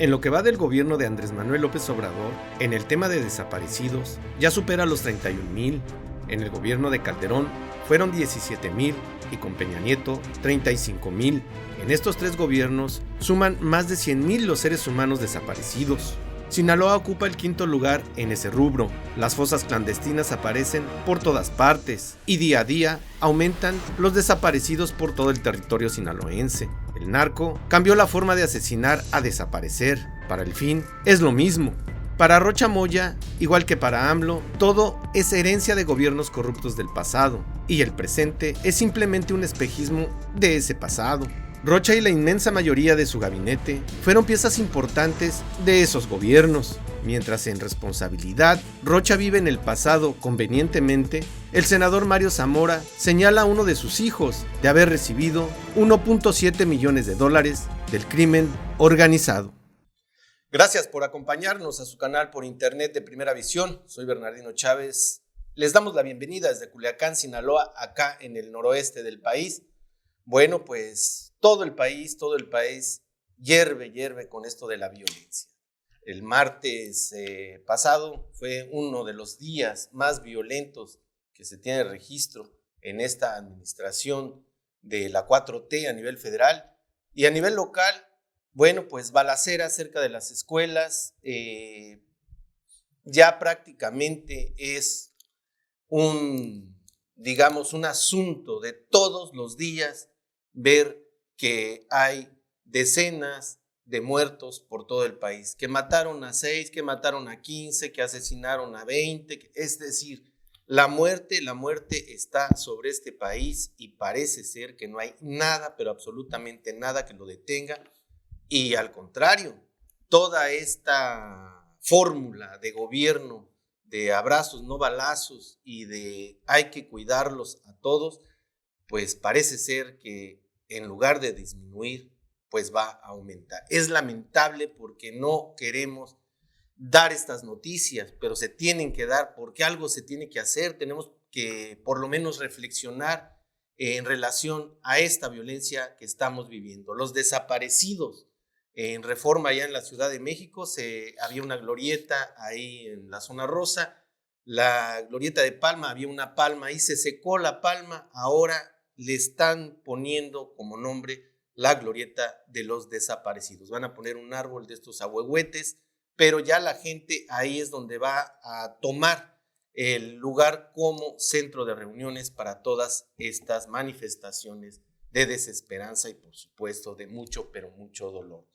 En lo que va del gobierno de Andrés Manuel López Obrador, en el tema de desaparecidos, ya supera los 31,000. En el gobierno de Calderón fueron 17,000 y con Peña Nieto 35,000. En estos tres gobiernos suman más de 100,000 los seres humanos desaparecidos. Sinaloa ocupa el quinto lugar en ese rubro. Las fosas clandestinas aparecen por todas partes y día a día aumentan los desaparecidos por todo el territorio sinaloense. El narco cambió la forma de asesinar a desaparecer. Para el fin es lo mismo. Para Rocha Moya, igual que para AMLO, todo es herencia de gobiernos corruptos del pasado y el presente es simplemente un espejismo de ese pasado. Rocha y la inmensa mayoría de su gabinete fueron piezas importantes de esos gobiernos. Mientras en responsabilidad Rocha vive en el pasado convenientemente, el senador Mario Zamora señala a uno de sus hijos de haber recibido $1.7 millones del crimen organizado. Gracias por acompañarnos a su canal por internet de Primera Visión. Soy Bernardino Chávez. Les damos la bienvenida desde Culiacán, Sinaloa, acá en el noroeste del país. Bueno, pues todo el país hierve con esto de la violencia. El martes pasado fue uno de los días más violentos que se tiene registro en esta administración de la 4T a nivel federal y a nivel local. Bueno, pues balacera cerca de las escuelas, ya prácticamente es un asunto de todos los días ver que hay decenas de muertos por todo el país, que mataron a 6, que mataron a 15, que asesinaron a 20, es decir, la muerte está sobre este país y parece ser que no hay nada, pero absolutamente nada que lo detenga. Y al contrario, toda esta fórmula de gobierno de abrazos, no balazos y de hay que cuidarlos a todos, pues parece ser que en lugar de disminuir, pues va a aumentar. Es lamentable porque no queremos dar estas noticias, pero se tienen que dar porque algo se tiene que hacer. Tenemos que por lo menos reflexionar en relación a esta violencia que estamos viviendo. Los desaparecidos. En Reforma, allá en la Ciudad de México, había una glorieta ahí en la zona rosa, la glorieta de palma, había una palma ahí, se secó la palma, ahora le están poniendo como nombre la glorieta de los desaparecidos. Van a poner un árbol de estos ahuehuetes, pero ya la gente ahí es donde va a tomar el lugar como centro de reuniones para todas estas manifestaciones de desesperanza y por supuesto de mucho, pero mucho dolor.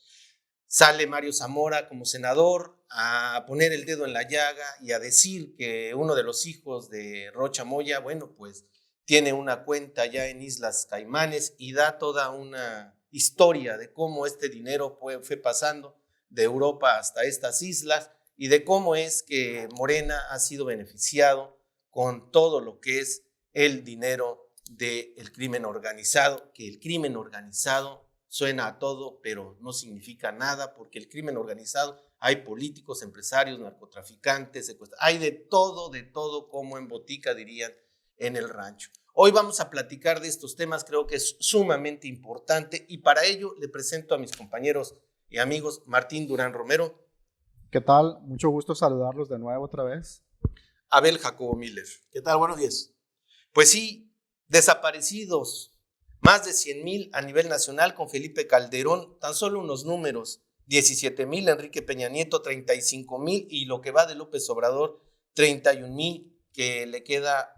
Sale Mario Zamora como senador a poner el dedo en la llaga y a decir que uno de los hijos de Rocha Moya, bueno, pues tiene una cuenta ya en Islas Caimanes y da toda una historia de cómo este dinero fue pasando de Europa hasta estas islas y de cómo es que Morena ha sido beneficiado con todo lo que es el dinero del crimen organizado, que el crimen organizado suena a todo, pero no significa nada, porque el crimen organizado hay políticos, empresarios, narcotraficantes, secuestradores, hay de todo, como en botica dirían en el rancho. Hoy vamos a platicar de estos temas, creo que es sumamente importante y para ello le presento a mis compañeros y amigos Martín Durán Romero. ¿Qué tal? Mucho gusto saludarlos de nuevo otra vez. Abel Jacobo Miller. ¿Qué tal? Buenos días. Pues sí, desaparecidos, más de 100,000 a nivel nacional con Felipe Calderón, tan solo unos números, 17,000 Enrique Peña Nieto, 35,000 y lo que va de López Obrador, 31,000, que le queda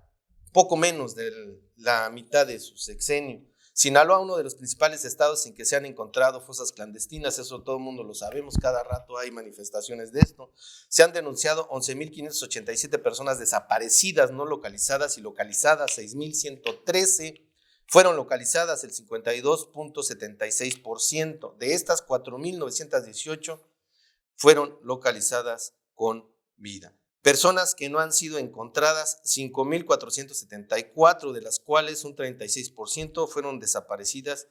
poco menos de la mitad de su sexenio. Sinaloa, uno de los principales estados en que se han encontrado fosas clandestinas, eso todo el mundo lo sabemos, cada rato hay manifestaciones de esto. Se han denunciado 11,587 personas desaparecidas, no localizadas y localizadas 6,113. Fueron localizadas el 52.76%. De estas, 4,918 fueron localizadas con vida. Personas que no han sido encontradas, 5,474, de las cuales un 36% fueron desaparecidas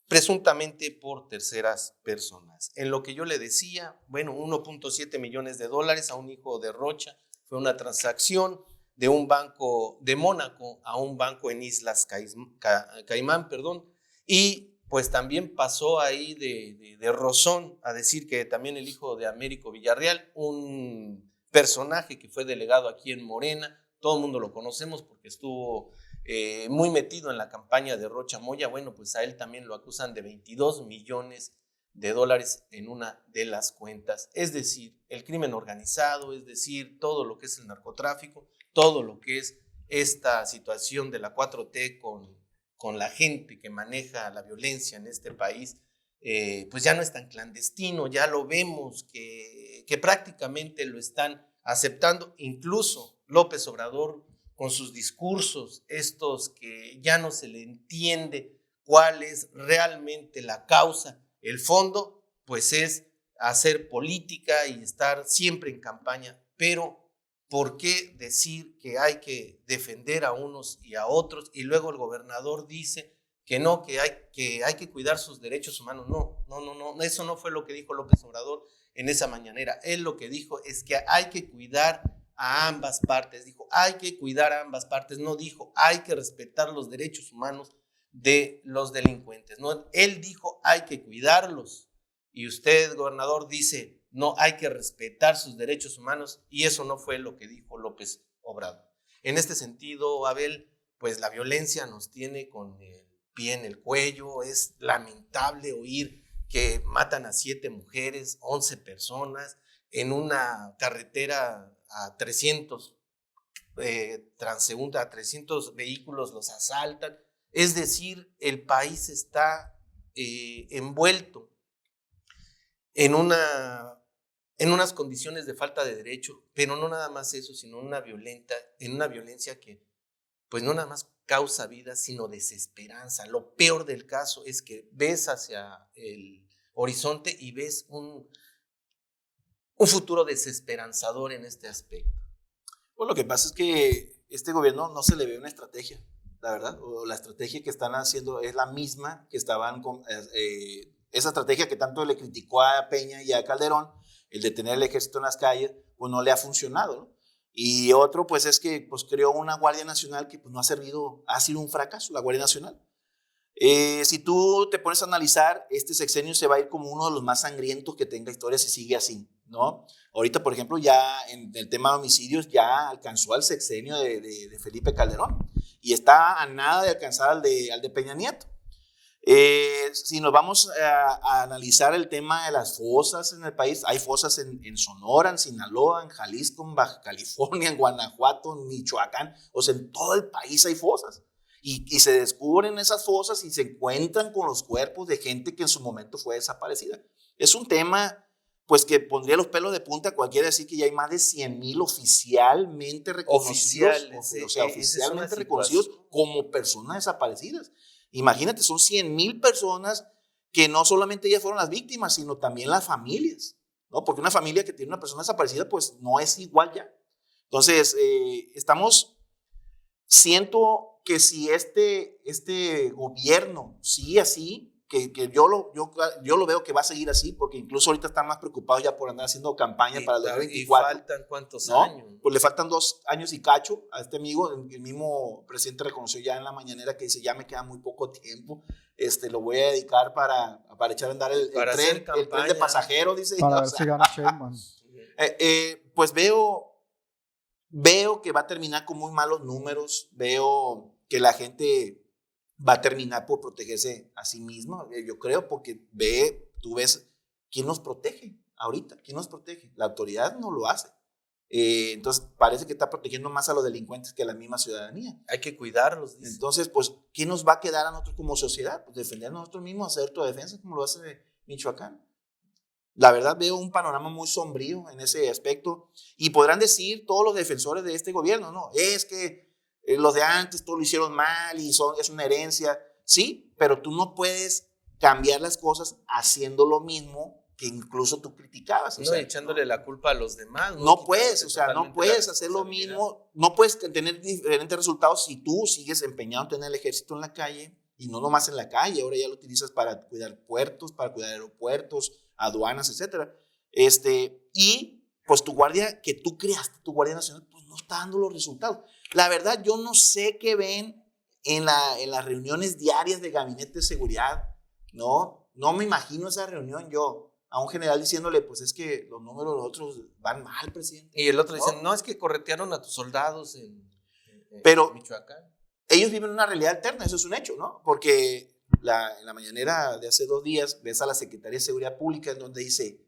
presuntamente por terceras personas. En lo que yo le decía, bueno, $1.7 millones a un hijo de Rocha, fue una transacción de un banco de Mónaco a un banco en Islas Caimán, y pues también pasó ahí de rozón a decir que también el hijo de Américo Villarreal, un personaje que fue delegado aquí en Morena, todo el mundo lo conocemos porque estuvo muy metido en la campaña de Rocha Moya. Bueno, pues a él también lo acusan de 22 millones de dólares en una de las cuentas. Es decir, el crimen organizado, es decir, todo lo que es el narcotráfico, todo lo que es esta situación de la 4T con la gente que maneja la violencia en este país, pues ya no es tan clandestino, ya lo vemos que prácticamente lo están aceptando. Incluso López Obrador con sus discursos, estos que ya no se le entiende cuál es realmente la causa, el fondo, pues es hacer política y estar siempre en campaña. Pero ¿por qué decir que hay que defender a unos y a otros? Y luego el gobernador dice que no, que hay que cuidar sus derechos humanos. No, eso no fue lo que dijo López Obrador en esa mañanera. Él lo que dijo es que hay que cuidar a ambas partes. Dijo, hay que cuidar a ambas partes. No dijo, hay que respetar los derechos humanos de los delincuentes. No, él dijo, hay que cuidarlos. Y usted, gobernador, dice, no, hay que respetar sus derechos humanos, y eso no fue lo que dijo López Obrador. En este sentido, Abel, pues la violencia nos tiene con el pie en el cuello. Es lamentable oír que matan a 7 mujeres, 11 personas en una carretera a 300 transeúntes, a 300 vehículos los asaltan. Es decir, el país está envuelto en unas condiciones de falta de derecho, pero no nada más eso, sino en una violencia que pues no nada más causa vida, sino desesperanza. Lo peor del caso es que ves hacia el horizonte y ves un futuro desesperanzador en este aspecto. Pues lo que pasa es que este gobierno no se le ve una estrategia, la verdad, o la estrategia que están haciendo es la misma que estaban con esa estrategia que tanto le criticó a Peña y a Calderón, el de tener el ejército en las calles, pues no le ha funcionado, ¿no? Y otro, pues es que pues, creó una Guardia Nacional que pues, no ha servido, ha sido un fracaso la Guardia Nacional. Si tú te pones a analizar, este sexenio se va a ir como uno de los más sangrientos que tenga historia si sigue así, ¿no? Ahorita, por ejemplo, ya en el tema de homicidios ya alcanzó al sexenio de Felipe Calderón y está a nada de alcanzar al de Peña Nieto. Si nos vamos a analizar el tema de las fosas en el país, hay fosas en Sonora, en Sinaloa, en Jalisco, en Baja California, en Guanajuato, en Michoacán, o sea, en todo el país hay fosas. Y se descubren esas fosas y se encuentran con los cuerpos de gente que en su momento fue desaparecida. Es un tema pues que pondría los pelos de punta a cualquiera decir que ya hay más de 100,000 oficialmente reconocidos, oficialmente reconocidos como personas desaparecidas. Imagínate, son 100,000 personas que no solamente ellas fueron las víctimas, sino también las familias, ¿no? Porque una familia que tiene una persona desaparecida, pues no es igual ya. Entonces, siento que si este gobierno sigue así, que yo lo veo que va a seguir así, porque incluso ahorita están más preocupados ya por andar haciendo campaña para el 2024. ¿Y faltan cuántos ¿no? años? Pues le faltan 2 años y cacho a este amigo. El mismo presidente reconoció ya en la mañanera que dice, ya me queda muy poco tiempo, lo voy a dedicar para echar a andar el tren de pasajero, dice. Para ver si gana Sheinbaum. Pues veo que va a terminar con muy malos números, veo que la gente va a terminar por protegerse a sí misma, yo creo, porque tú ves quién nos protege ahorita, quién nos protege, la autoridad no lo hace. Entonces parece que está protegiendo más a los delincuentes que a la misma ciudadanía. Hay que cuidarlos, dice. Entonces, pues, ¿qué nos va a quedar a nosotros como sociedad? Pues defender a nosotros mismos, hacer autodefensa como lo hace Michoacán. La verdad veo un panorama muy sombrío en ese aspecto y podrán decir todos los defensores de este gobierno, no, es que los de antes todo lo hicieron mal y es una herencia. Sí, pero tú no puedes cambiar las cosas haciendo lo mismo que incluso tú criticabas. No, echándole la culpa a los demás. No puedes, no puedes hacer lo mismo, no puedes tener diferentes resultados si tú sigues empeñado en tener el ejército en la calle y no nomás en la calle, ahora ya lo utilizas para cuidar puertos, para cuidar aeropuertos, aduanas, etcétera. Y pues tu guardia que tú creaste, tu Guardia Nacional, pues no está dando los resultados. La verdad, yo no sé qué ven en las reuniones diarias de gabinete de seguridad No me imagino esa reunión yo. A un general diciéndole, pues es que los números de los otros van mal, presidente. Y el otro dice, no, es que corretearon a tus soldados en Pero Michoacán. Ellos viven una realidad alterna, eso es un hecho, ¿no? Porque en la mañanera de hace 2 días ves a la Secretaría de Seguridad Pública en donde dice,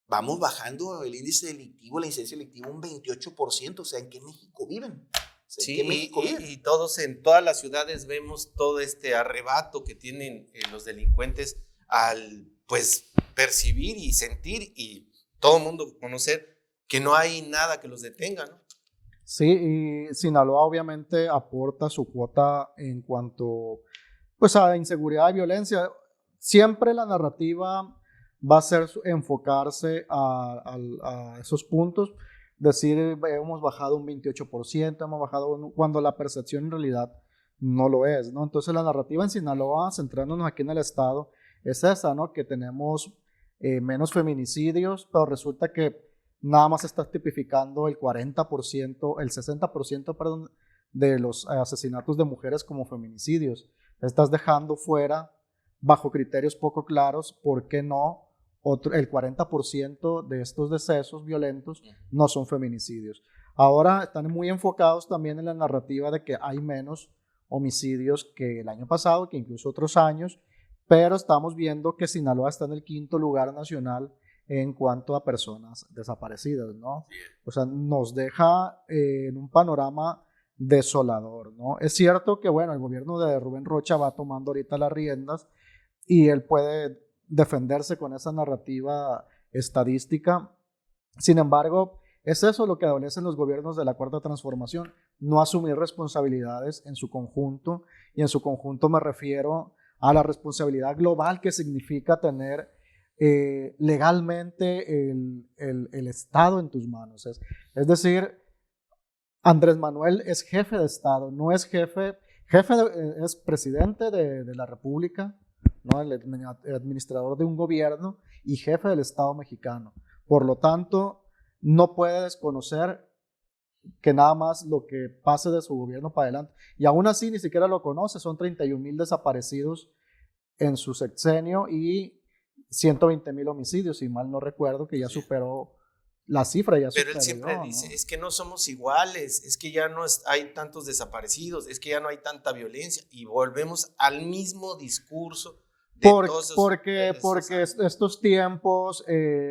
vamos bajando el índice delictivo, la incidencia delictiva un 28%, o sea, ¿en qué México viven? O sea, Sí, ¿en qué México viven? y todos en todas las ciudades vemos todo este arrebato que tienen los delincuentes al, pues, percibir y sentir y todo el mundo conocer que no hay nada que los detenga, ¿no? Sí, y Sinaloa obviamente aporta su cuota en cuanto pues, a inseguridad y violencia. Siempre la narrativa va a ser enfocarse a esos puntos, decir hemos bajado un 28%, hemos bajado cuando la percepción en realidad no lo es, ¿no? Entonces la narrativa en Sinaloa, centrándonos aquí en el estado, es esa, ¿no? Que tenemos menos feminicidios, pero resulta que nada más estás tipificando el 40%, el 60%, perdón, de los asesinatos de mujeres como feminicidios. Estás dejando fuera, bajo criterios poco claros, ¿por qué no? El 40% de estos decesos violentos no son feminicidios. Ahora están muy enfocados también en la narrativa de que hay menos homicidios que el año pasado, que incluso otros años, pero estamos viendo que Sinaloa está en el 5º lugar nacional en cuanto a personas desaparecidas, ¿no? O sea, nos deja en un panorama desolador, ¿no? Es cierto que, bueno, el gobierno de Rubén Rocha va tomando ahorita las riendas y él puede defenderse con esa narrativa estadística. Sin embargo, es eso lo que adolecen los gobiernos de la Cuarta Transformación, no asumir responsabilidades en su conjunto, y en su conjunto me refiero a la responsabilidad global que significa tener legalmente el Estado en tus manos. Es decir, Andrés Manuel es jefe de Estado, no es es presidente de la República, ¿no? El administrador de un gobierno y jefe del Estado mexicano. Por lo tanto, no puede desconocer que nada más lo que pase de su gobierno para adelante. Y aún así ni siquiera lo conoce, son 31,000 desaparecidos en su sexenio y 120,000 homicidios, si mal no recuerdo, que ya superó la cifra. Pero él siempre dice, ¿no? Es que no somos iguales, es que ya no hay tantos desaparecidos, es que ya no hay tanta violencia, y volvemos al mismo discurso. Porque estos tiempos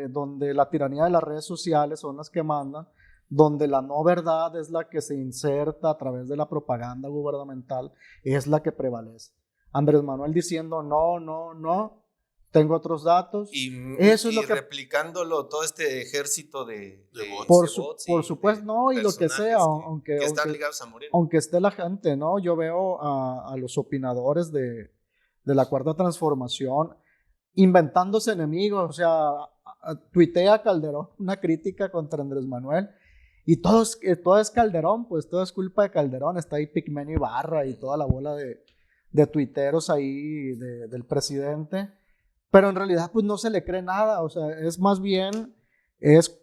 donde la tiranía de las redes sociales son las que mandan, donde la no verdad es la que se inserta a través de la propaganda gubernamental, es la que prevalece. Andrés Manuel diciendo no, tengo otros datos. Eso es lo que, replicándolo todo este ejército de bots. Por supuesto, no, y lo que sea, que están ligados a Morena. Aunque esté la gente, ¿no? Yo veo a los opinadores de la Cuarta Transformación inventándose enemigos, o sea, tuitea Calderón una crítica contra Andrés Manuel y todo es Calderón, pues todo es culpa de Calderón. Está ahí Pigmenio Ibarra y toda la bola de tuiteros ahí del presidente, pero en realidad pues no se le cree nada. O sea, es más bien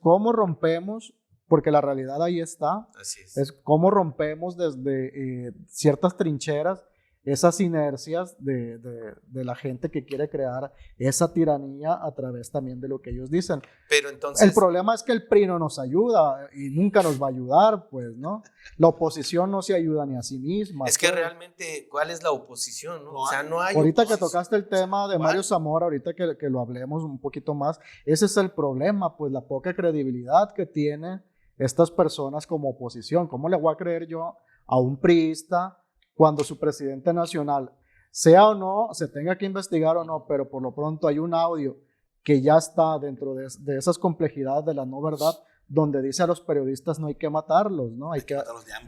cómo rompemos, porque la realidad ahí está. Así es cómo rompemos desde ciertas trincheras esas inercias de la gente que quiere crear esa tiranía a través también de lo que ellos dicen. Pero entonces, el problema es que el PRI no nos ayuda y nunca nos va a ayudar, pues, ¿no? La oposición no se ayuda ni a sí misma. Es que realmente, ¿cuál es la oposición, no? O sea, no hay ahorita oposición. Que tocaste el tema de Mario Zamora, ahorita que lo hablemos un poquito más, ese es el problema, pues, la poca credibilidad que tienen estas personas como oposición. ¿Cómo le voy a creer yo a un priista cuando su presidente nacional, sea o no, se tenga que investigar o no, pero por lo pronto hay un audio que ya está dentro de esas complejidades de la no verdad, donde dice a los periodistas no hay que matarlos, ¿no? Hay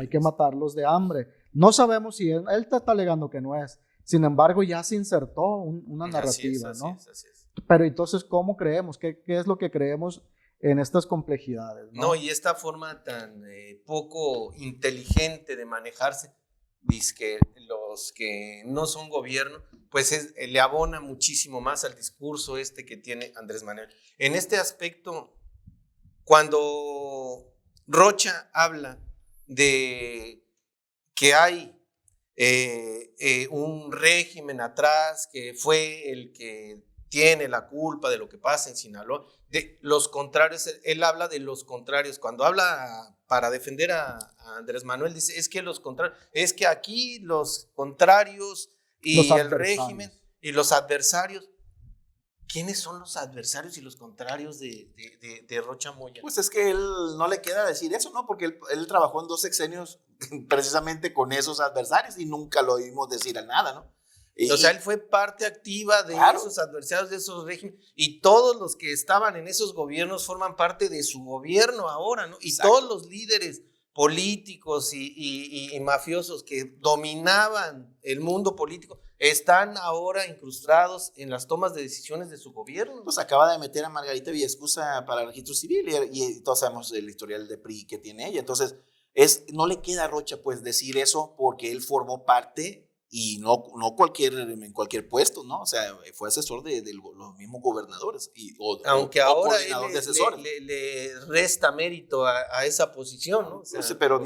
que matarlos de hambre. No sabemos si él está alegando que no es. Sin embargo, ya se insertó una narrativa, ¿no? Así es. Pero entonces, ¿cómo creemos? ¿Qué es lo que creemos en estas complejidades? No, y esta forma tan poco inteligente de manejarse, dice que los que no son gobierno, pues le abona muchísimo más al discurso que tiene Andrés Manuel. En este aspecto, cuando Rocha habla de que hay un régimen atrás que fue el que tiene la culpa de lo que pasa en Sinaloa. De los contrarios, él habla de los contrarios. Cuando habla para defender a Andrés Manuel, dice, es que los contrarios, es que aquí los contrarios y el régimen y los adversarios. ¿Quiénes son los adversarios y los contrarios de Rocha Moya? Pues es que él no le queda decir eso, ¿no? Porque él trabajó en 2 sexenios precisamente con esos adversarios y nunca lo oímos decir a nada, ¿no? O sea, él fue parte activa de esos adversarios, de esos regímenes, y todos los que estaban en esos gobiernos forman parte de su gobierno ahora, ¿no? Y todos los líderes políticos y mafiosos que dominaban el mundo político están ahora incrustados en las tomas de decisiones de su gobierno. Pues acaba de meter a Margarita Villaescusa para el registro civil y todos sabemos el historial de PRI que tiene ella. Entonces, no le queda a Rocha pues decir eso porque él formó parte y no en cualquier puesto, ¿no? O sea, fue asesor de los mismos gobernadores. Aunque ahora le resta mérito a esa posición, ¿no? O sea, pero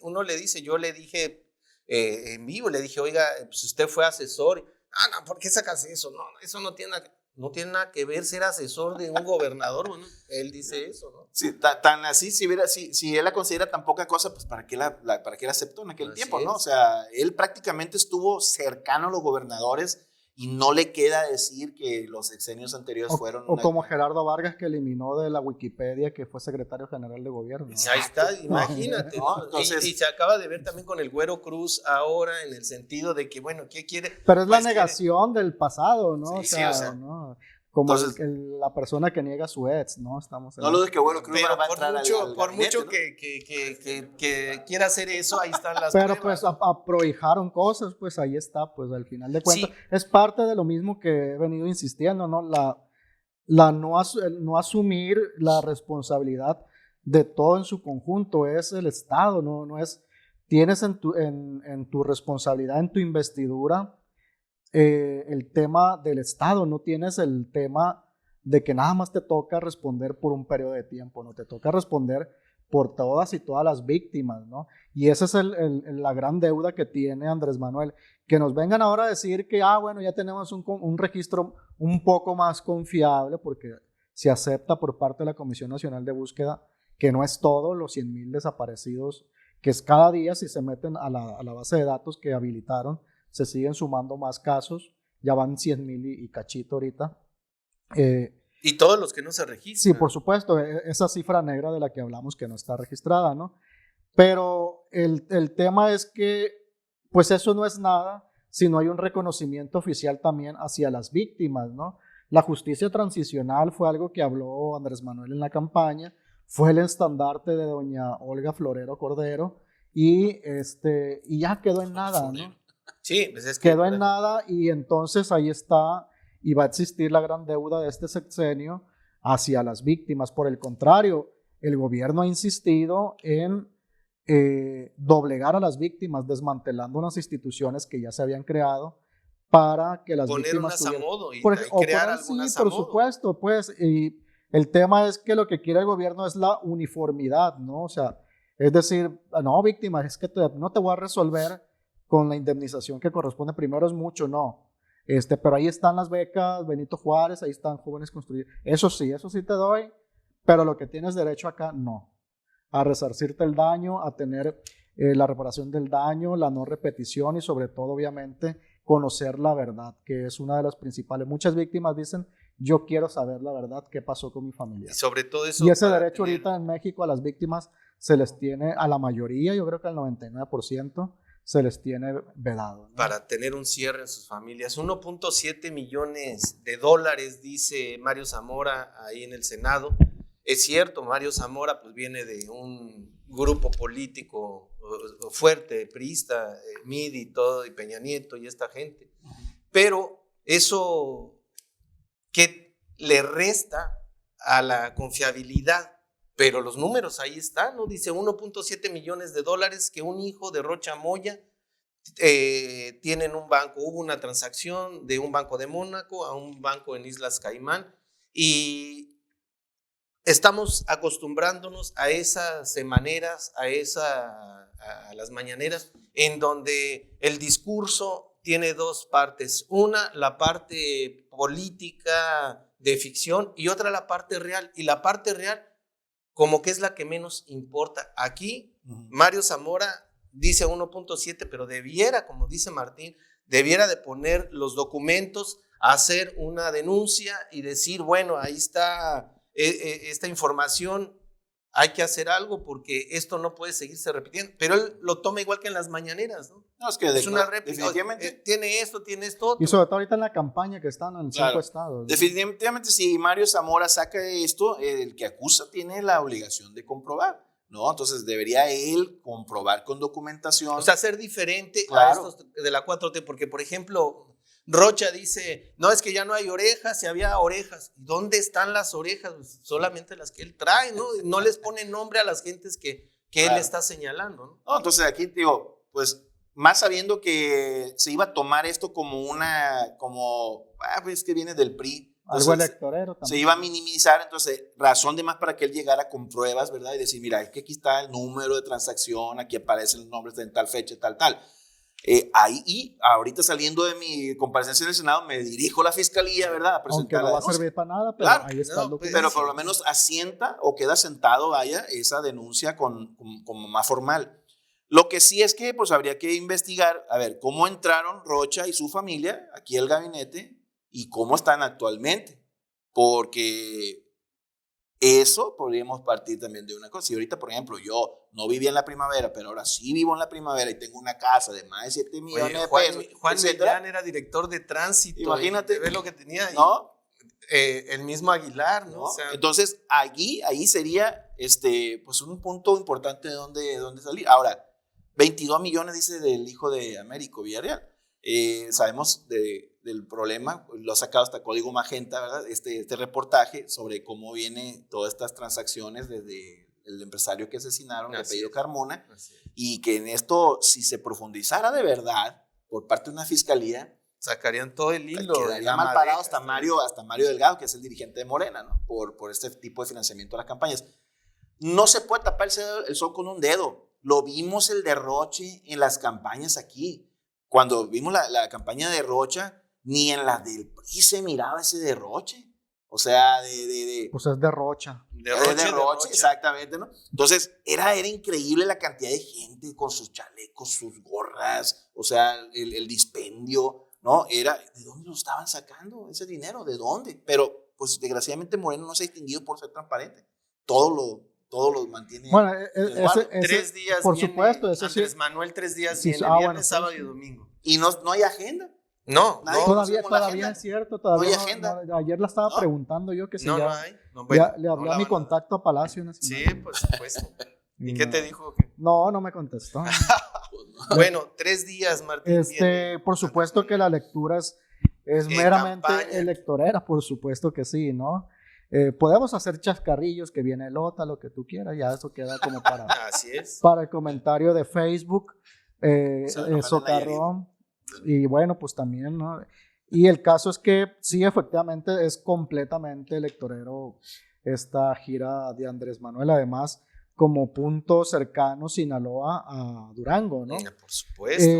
uno le dice, yo le dije en vivo, le dije, oiga, pues usted fue asesor. No, ¿por qué sacas eso? No, eso no tiene nada que ver ser asesor de un gobernador, ¿no? Él dice eso, ¿no? Sí, tan así, si él la considera tan poca cosa, pues ¿para qué la aceptó en aquel tiempo, no? O sea, él prácticamente estuvo cercano a los gobernadores y no le queda decir que los sexenios anteriores fueron... O como Gerardo Vargas, que eliminó de la Wikipedia que fue secretario general de gobierno, ¿no? Ahí está, imagínate. ¿No? Entonces, y se acaba de ver también con el Güero Cruz ahora, en el sentido de que, bueno, ¿qué quiere? Pero es la negación del pasado, ¿no? Sí, o sea, ¿no? Como entonces, la persona que niega a su ex, ¿no? No lo de que Güero Cruz va a entrar por mucho ¿no? que quiera hacer eso, ahí están las pero pruebas. Pues aprohijaron cosas, pues ahí está, pues al final de cuentas. Sí. Es parte de lo mismo que he venido insistiendo, ¿no? No asumir la responsabilidad de todo en su conjunto, es el Estado, no es, tienes en tu responsabilidad, en tu investidura, el tema del Estado, no tienes el tema de que nada más te toca responder por un periodo de tiempo, no te toca responder por todas y todas las víctimas, ¿no? Y esa es la gran deuda que tiene Andrés Manuel, que nos vengan ahora a decir que, bueno, ya tenemos un registro un poco más confiable, porque se acepta por parte de la Comisión Nacional de Búsqueda que no es todo, los 100,000 desaparecidos, que es cada día, si se meten a la base de datos que habilitaron, se siguen sumando más casos, ya van 100,000 y cachito ahorita. Y todos los que no se registran. Sí, por supuesto, esa cifra negra de la que hablamos que no está registrada, ¿no? Pero el tema es que, pues eso no es nada si no hay un reconocimiento oficial también hacia las víctimas, ¿no? La justicia transicional fue algo que habló Andrés Manuel en la campaña, fue el estandarte de doña Olga Florero Cordero y ya quedó en nada, ¿no? Sí, pues es que quedó en nada y entonces ahí está y va a existir la gran deuda de este sexenio hacia las víctimas. Por el contrario, el gobierno ha insistido en doblegar a las víctimas, desmantelando unas instituciones que ya se habían creado para que las víctimas tuvieran... a modo y crear algunas a modo. Por supuesto, pues, y el tema es que lo que quiere el gobierno es la uniformidad, ¿no? O sea, es decir, no, víctimas, es que no te voy a resolver con la indemnización que corresponde, primero es mucho, no. Pero ahí están las becas, Benito Juárez, ahí están Jóvenes Construyendo. Eso sí te doy, pero lo que tienes derecho acá, no. A resarcirte el daño, a tener la reparación del daño, la no repetición y sobre todo, obviamente, conocer la verdad, que es una de las principales. Muchas víctimas dicen, yo quiero saber la verdad, qué pasó con mi familia. Y sobre todo eso. Y ese derecho ahorita en México a las víctimas se les tiene, a la mayoría, yo creo que al 99%, se les tiene vedado, ¿no? Para tener un cierre en sus familias. 1.7 millones de dólares, dice Mario Zamora ahí en el Senado. Es cierto, Mario Zamora pues viene de un grupo político fuerte, priista, Midi y todo, y Peña Nieto y esta gente. Pero eso que le resta a la confiabilidad. Pero los números ahí están, ¿no? Dice 1.7 millones de dólares que un hijo de Rocha Moya tiene en un banco. Hubo una transacción de un banco de Mónaco a un banco en Islas Caimán y estamos acostumbrándonos a esas maneras, a esa a las mañaneras, en donde el discurso tiene dos partes. Una, la parte política de ficción, y otra, la parte real. Y la parte real como que es la que menos importa. Aquí, Mario Zamora dice 1.7, pero debiera, como dice Martín, debiera de poner los documentos, hacer una denuncia y decir, bueno, ahí está esta información, hay que hacer algo porque esto no puede seguirse repitiendo. Pero él lo toma igual que en las mañaneras, ¿no? No, es que es una réplica. definitivamente. Tiene esto, otro. Y sobre todo ahorita en la campaña que están en 5 estados, ¿no? Definitivamente, si Mario Zamora saca esto, el que acusa tiene la obligación de comprobar, ¿no? Entonces debería él comprobar con documentación. O sea, ser diferente Claro. a estos de la 4T, porque, por ejemplo, Rocha dice, no, es que ya no hay orejas, si había orejas. ¿Dónde están las orejas? Pues solamente las que él trae, ¿no? No les pone nombre a las gentes que Claro. él está señalando, ¿no? No, entonces aquí digo, pues más sabiendo que se iba a tomar esto como pues que viene del PRI. Algo Entonces, electorero también. se iba a minimizar, entonces razón de más para que él llegara con pruebas, ¿verdad? Y decir, mira, es que aquí está el número de transacción, aquí aparecen los nombres de tal fecha, tal. Ahí, y ahorita saliendo de mi comparecencia en el Senado, me dirijo a la fiscalía, ¿verdad? A Aunque presentar no la va a denuncia. servir para nada, pero Claro, ahí está no, el documento. Pero por lo menos asienta o queda sentado, vaya, esa denuncia como más formal. Lo que sí es que pues habría que investigar, a ver, cómo entraron Rocha y su familia aquí al gabinete y cómo están actualmente. Porque eso podríamos partir también de una cosa. Si ahorita, por ejemplo, yo no vivía en la Primavera, pero ahora sí vivo en la Primavera y tengo una casa de más de 7 millones de pesos. Juan etcétera. Millán era director de tránsito. Imagínate. Ve lo que tenía. ¿No? El mismo Aguilar, ¿no? ¿No? O sea, Entonces, ahí sería pues un punto importante de dónde salir. Ahora, 22 millones dice del hijo de Américo Villarreal. Sabemos del problema, lo ha sacado hasta Código Magenta, ¿verdad? Este reportaje sobre cómo vienen todas estas transacciones desde el empresario que asesinaron, de apellido Carmona, y que en esto, si se profundizara de verdad por parte de una fiscalía, sacarían todo el hilo. Quedaría mal parado hasta Mario Delgado, que es el dirigente de Morena, ¿no? Por este tipo de financiamiento de las campañas. No se puede tapar el sol con un dedo. Lo vimos el derroche en las campañas aquí. Cuando vimos la campaña de Rocha, ni en la del PRI se miraba ese derroche. O sea, Pues es de Rocha. Derroche, exactamente, ¿no? Entonces, era increíble la cantidad de gente con sus chalecos, sus gorras, o sea, el dispendio, ¿no? ¿De dónde lo estaban sacando ese dinero? ¿De dónde? Pero, pues, desgraciadamente, Moreno no se ha distinguido por ser transparente. Todo lo mantiene. Bueno, 3 días. Por viene supuesto, eso sí. Andrés Manuel 3 días Sí, viene, bueno, viernes, sí, sábado sí. y domingo. Y no hay agenda. No, Nadie- Todavía conocemos la agenda. es cierto, todavía No hay no, agenda. ayer la estaba No. preguntando yo que si no ya, hay. No, ya bueno, le hablé no a la mi van contacto a Palacio Sí, Nacional. por supuesto. ¿Y qué no. te dijo? No me contestó. Bueno, 3 días, Martín. viene Por supuesto que la lectura es En meramente campaña. electorera, por supuesto que sí, ¿no? Podemos hacer chascarrillos, que viene Lota, lo que tú quieras, ya eso queda como Así es. para el comentario de Facebook, Se lo mandan Socarrón, y bueno, pues también, ¿no? Y el caso es que sí, efectivamente es completamente electorero esta gira de Andrés Manuel, además como punto cercano Sinaloa a Durango, ¿no? Por supuesto.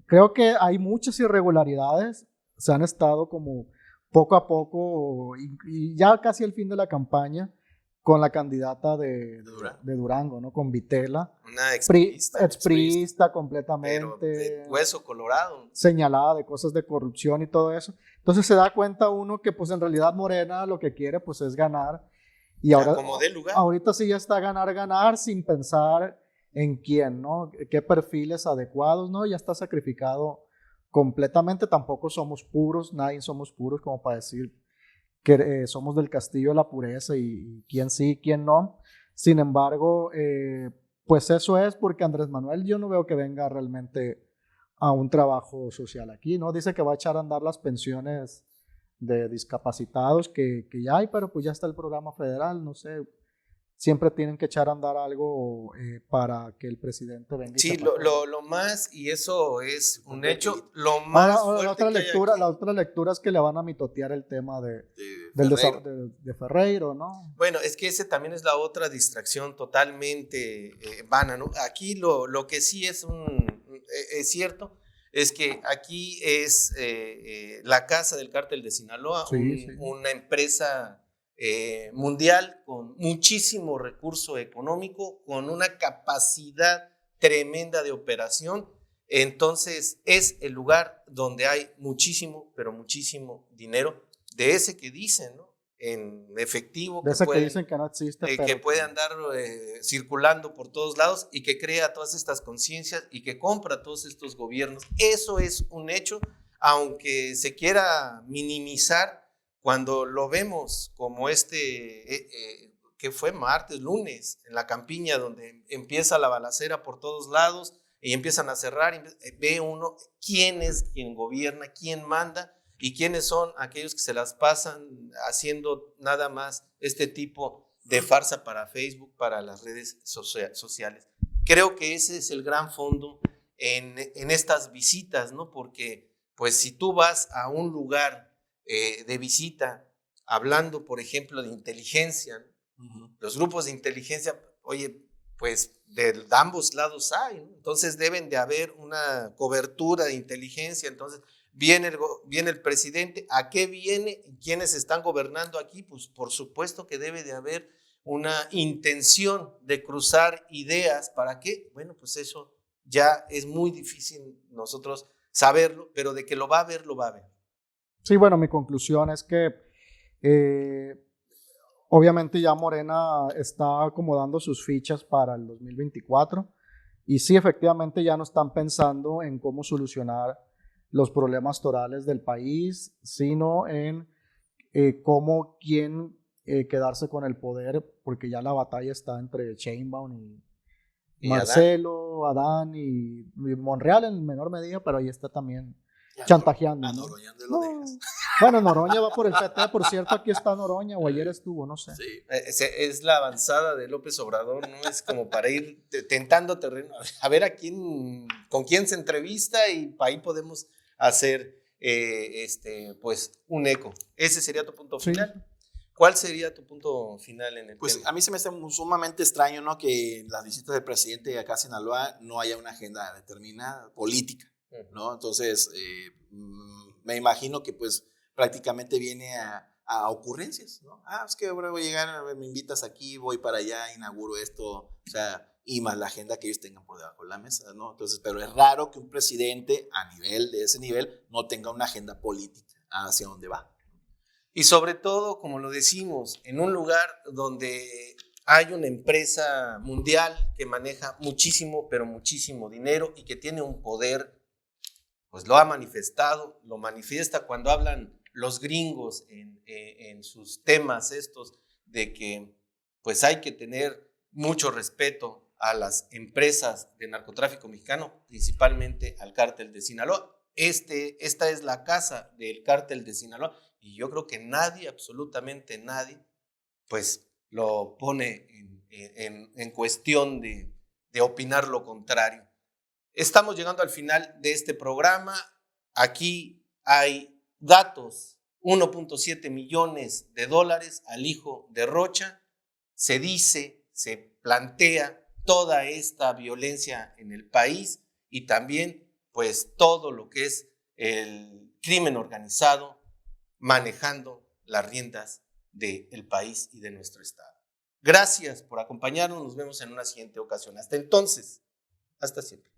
Creo que hay muchas irregularidades, se han estado como poco a poco y ya casi al fin de la campaña con la candidata de Durango, ¿no? Con Vitela, Una expriista pero completamente, de hueso colorado. señalada de cosas de corrupción y todo eso. Entonces se da cuenta uno que pues en realidad Morena lo que quiere pues es ganar. Y ahora, como dé lugar. ahorita sí ya está ganar sin pensar en quién, ¿no? Qué perfiles adecuados, ¿no? Ya está sacrificado completamente. Tampoco somos puros, nadie somos puros como para decir que somos del castillo de la pureza y quién sí, quién no. Sin embargo, pues eso es porque Andrés Manuel yo no veo que venga realmente a un trabajo social aquí, ¿no? Dice que va a echar a andar las pensiones de discapacitados que ya hay, pero pues ya está el programa federal, no sé siempre tienen que echar a andar algo para que el presidente venga. Sí, lo más, y eso es un hecho, lo Ahora, más ahora, la fuerte otra que hay lectura, aquí. la otra lectura es que le van a mitotear el tema de Ferreiro. Ferreiro, ¿no? Bueno, es que ese también es la otra distracción totalmente vana, ¿no? Aquí lo que sí es es cierto es que aquí es la casa del cártel de Sinaloa, Sí. una empresa mundial con muchísimo recurso económico, con una capacidad tremenda de operación. Entonces es el lugar donde hay muchísimo, pero muchísimo dinero de ese que dicen, ¿no? En efectivo, De ese que dicen que no existe, que pero puede andar circulando por todos lados y que crea todas estas conciencias y que compra todos estos gobiernos. Eso es un hecho, aunque se quiera minimizar cuando lo vemos como que fue martes, lunes, en la campiña, donde empieza la balacera por todos lados y empiezan a cerrar, ve uno quién es quien gobierna, quién manda, y quiénes son aquellos que se las pasan haciendo nada más este tipo de farsa para Facebook, para las redes sociales. Creo que ese es el gran fondo en estas visitas, ¿no? Porque pues si tú vas a un lugar de visita hablando, por ejemplo, de inteligencia, ¿no? Los grupos de inteligencia, oye, pues de ambos lados hay, ¿no? Entonces deben de haber una cobertura de inteligencia. Entonces viene el presidente, ¿a qué viene? ¿Quiénes están gobernando aquí? Pues por supuesto que debe de haber una intención de cruzar ideas. ¿Para qué? Bueno, pues eso ya es muy difícil nosotros saberlo, pero de que lo va a ver, lo va a ver. Sí, bueno, mi conclusión es que obviamente ya Morena está acomodando sus fichas para el 2024 y sí, efectivamente ya no están pensando en cómo solucionar los problemas torales del país, sino en cómo quién quedarse con el poder, porque ya la batalla está entre Sheinbaum y Marcelo, Adán y Monreal en menor medida, pero ahí está también chantajeando. A ¿no? Noroña de lo dejas. Bueno, Noroña va por el PT, por cierto, aquí está Noroña, o ayer estuvo, no sé. Sí. Es la avanzada de López Obrador, ¿no? Es como para ir tentando terreno, a ver con quién se entrevista y ahí podemos hacer pues un eco. ¿Ese sería tu punto final? Sí. ¿Cuál sería tu punto final en el Pues tema? A mí se me hace sumamente extraño, ¿no? Que en las visitas del presidente acá a Sinaloa no haya una agenda determinada política, ¿no? Entonces, me imagino que pues prácticamente viene a ocurrencias, ¿no? Es que ahora voy a llegar, me invitas aquí, voy para allá, inauguro esto, o sea, y más la agenda que ellos tengan por debajo de la mesa, ¿no? Entonces, pero es raro que un presidente de ese nivel no tenga una agenda política hacia dónde va. Y sobre todo, como lo decimos, en un lugar donde hay una empresa mundial que maneja muchísimo, pero muchísimo dinero y que tiene un poder, pues lo ha manifestado, lo manifiesta cuando hablan los gringos en sus temas estos de que pues hay que tener mucho respeto a las empresas de narcotráfico mexicano, principalmente al cártel de Sinaloa. Esta es la casa del cártel de Sinaloa y yo creo que nadie, absolutamente nadie, pues lo pone en cuestión de opinar lo contrario. Estamos llegando al final de este programa. Aquí hay datos, 1.7 millones de dólares al hijo de Rocha. Se dice, se plantea toda esta violencia en el país y también pues todo lo que es el crimen organizado manejando las riendas del país y de nuestro estado. Gracias por acompañarnos, nos vemos en una siguiente ocasión. Hasta entonces, hasta siempre.